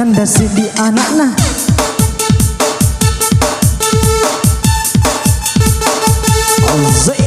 janda sidi anak nah. Ozai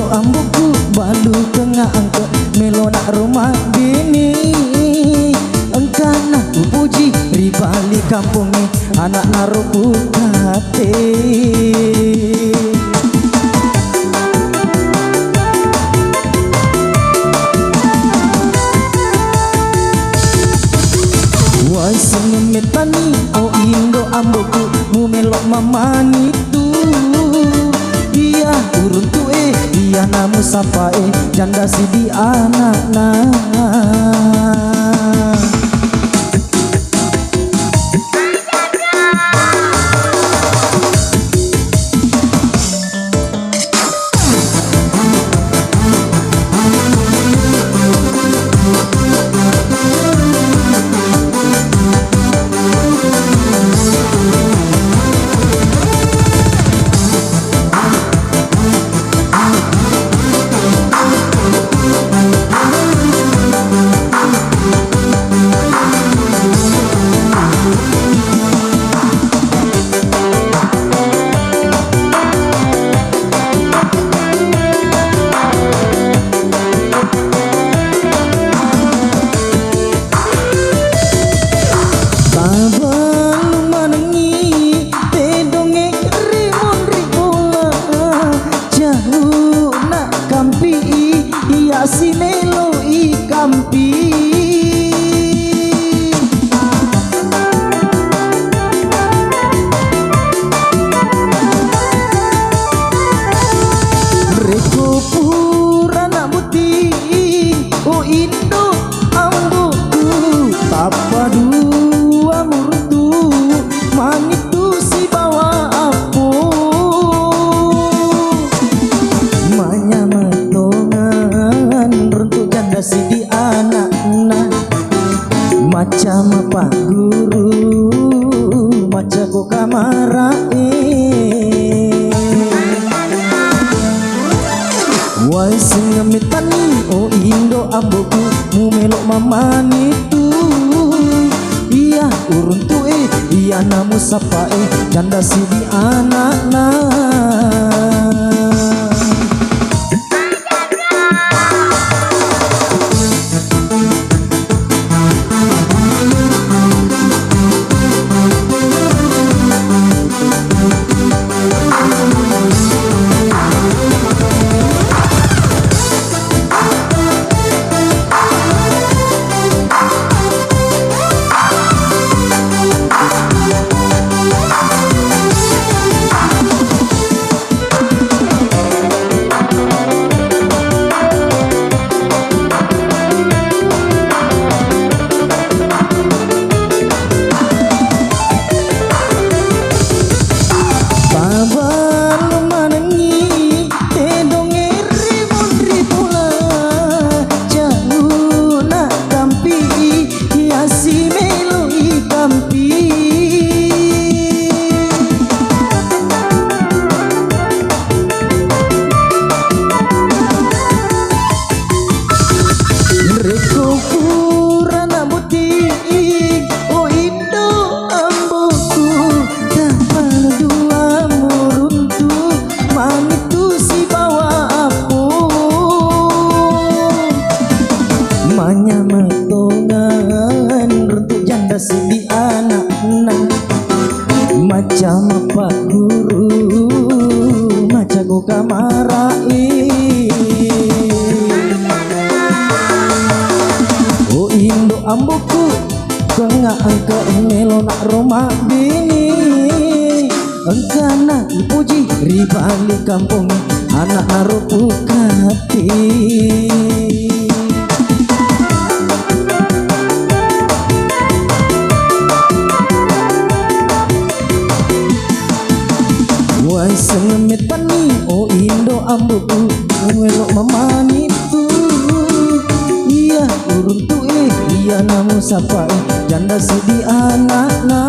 ambuku balu tengah angka melona rumah bini engkana puji ribali kampungi anak naruku kate wai sengemetani oh indo ambuku mu melok mamani tu iya urun tuwe iya namu sapae janda sidi anak nah. Si melo ikampi reko purana muti o indo ambuku tapa dua murtu manitu si bawa apo manyama sidi anak nah macam apa guru macam ko kamarae wai sengemitani oh indo ambuku mu melok mamani tu iya urun tuwe iya namu sapae janda sidi anak nah. Sidi anak nah macam apa guru macam ko kamarai oh indo ambuku tengah angka melona rumah bini engkana puji ribali kampung anak naruku kati ngemit pani oh Indo ambuku welok mamani tu iya urun tu iya namu sapa janda sidi anak na